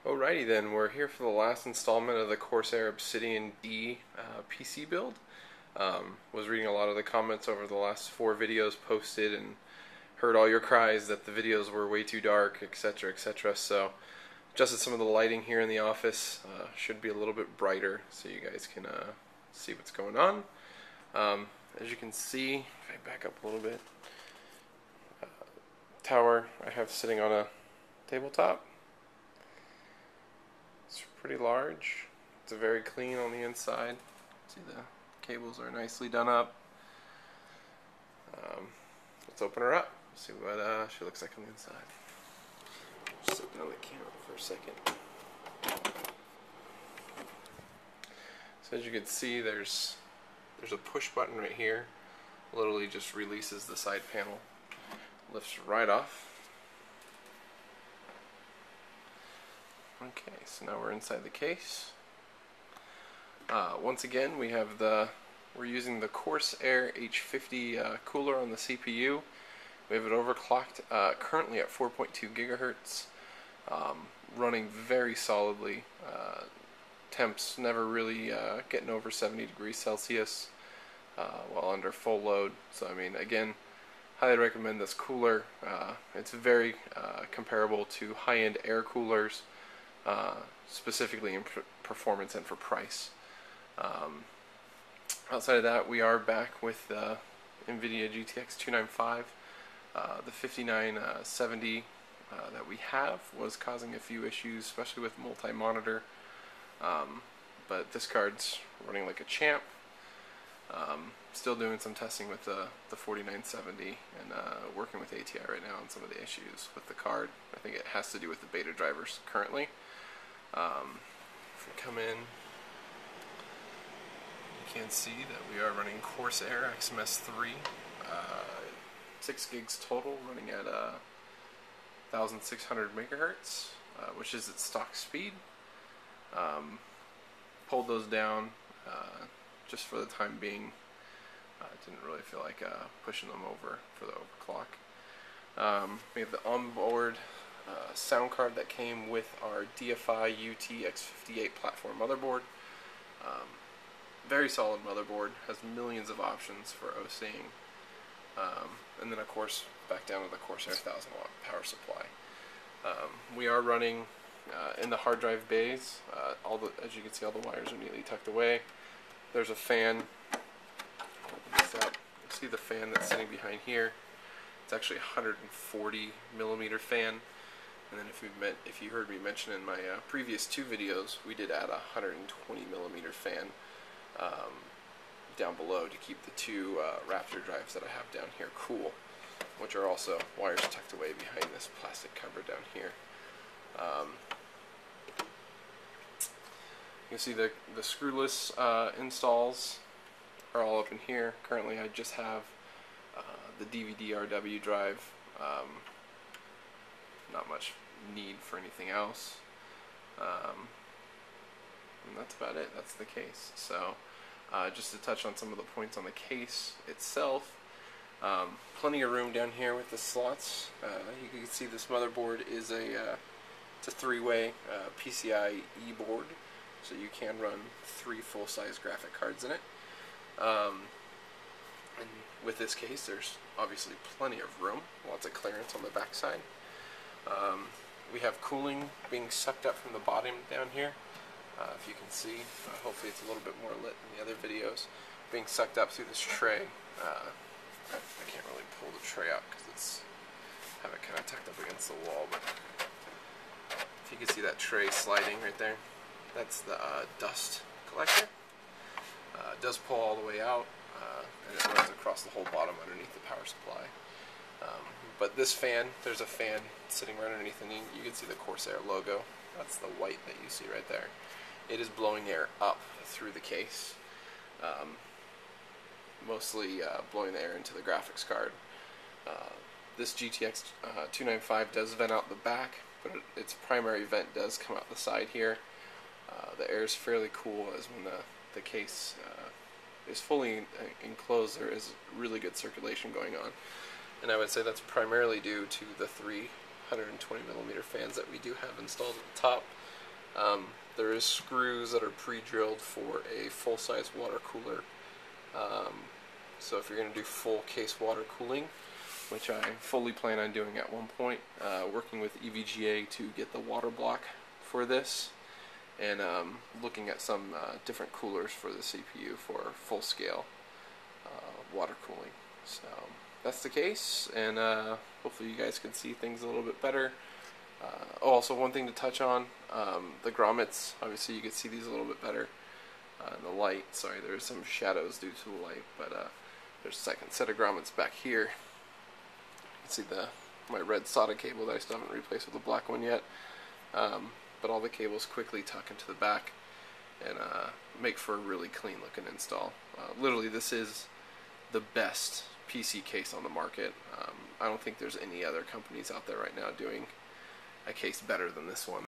Alrighty then, we're here for the last installment of the Corsair Obsidian D PC build. Was reading a lot of the comments over the last 4 videos posted and heard all your cries that the videos were way too dark, etc, etc. So adjusted some of the lighting here in the office. Should be a little bit brighter so you guys can see what's going on. As you can see, if I back up a little bit, tower I have sitting on a tabletop. It's pretty large. It's very clean on the inside. See, the cables are nicely done up. Let's open her up. See what she looks like on the inside. Just sit down the camera for a second. So as you can see, there's a push button right here. Literally just releases the side panel. Lifts right off. Okay, so now we're inside the case. Once again, we're using the Corsair H50 cooler on the CPU. We have it overclocked currently at 4.2 gigahertz, running very solidly. Temps never really getting over 70 degrees Celsius while under full load. So I mean, again, highly recommend this cooler. It's very comparable to high-end air coolers. Specifically in performance and for price. Outside of that, we are back with NVIDIA GTX 295. The 5970 that we have was causing a few issues, especially with multi-monitor. But this card's running like a champ. Still doing some testing with the 4970 and working with ATI right now on some of the issues with the card. I think it has to do with the beta drivers currently. If we come in, you can see that we are running Corsair XMS3, 6 gigs total, running at 1600 megahertz, which is its stock speed. Pulled those down just for the time being. Didn't really feel like pushing them over for the overclock. We have the onboard sound card that came with our DFI UT X58 platform motherboard. Very solid motherboard, has millions of options for OCing. And then of course back down to the Corsair 1000 watt power supply. We are running in the hard drive bays. As you can see, all the wires are neatly tucked away. There's a fan. Open this up. You see the fan that's sitting behind here. It's actually a 140 millimeter fan. And then if you heard me mention in my previous 2 videos, we did add a 120 millimeter fan down below to keep the 2 Raptor drives that I have down here cool, which are also wires tucked away behind this plastic cover down here. You can see the screwless installs are all up in here. Currently I just have the DVD-RW drive. Not much need for anything else. And that's about it. That's the case. So just to touch on some of the points on the case itself, plenty of room down here with the slots. You can see this motherboard is it's a 3-way PCIe board, so you can run 3 full-size graphic cards in it. And with this case, there's obviously plenty of room, lots of clearance on the back side. We have cooling being sucked up from the bottom down here. If you can see, hopefully it's a little bit more lit than the other videos, being sucked up through this tray. I can't really pull the tray out because I have it kind of tucked up against the wall, but if you can see that tray sliding right there, that's the dust collector. It does pull all the way out, and it runs across the whole bottom underneath the power supply. But this fan, there's a fan sitting right underneath, and you can see the Corsair logo. That's the white that you see right there. It is blowing air up through the case, mostly blowing the air into the graphics card. This GTX 295 does vent out the back, but its primary vent does come out the side here. The air is fairly cool, as when the case is fully enclosed, there is really good circulation going on. And I would say that's primarily due to the 3 120mm fans that we do have installed at the top. There is screws that are pre-drilled for a full-size water cooler. So if you're going to do full case water cooling, which I fully plan on doing at one point, working with EVGA to get the water block for this, and looking at some different coolers for the CPU for full-scale water cooling. So that's the case, and hopefully you guys can see things a little bit better. Also, one thing to touch on, the grommets, obviously you can see these a little bit better in the light. Sorry, there's some shadows due to the light, but there's a second set of grommets back here. You can see my red solder cable that I still haven't replaced with the black one yet. But all the cables quickly tuck into the back and make for a really clean looking install. Literally, this is the best PC case on the market. I don't think there's any other companies out there right now doing a case better than this one.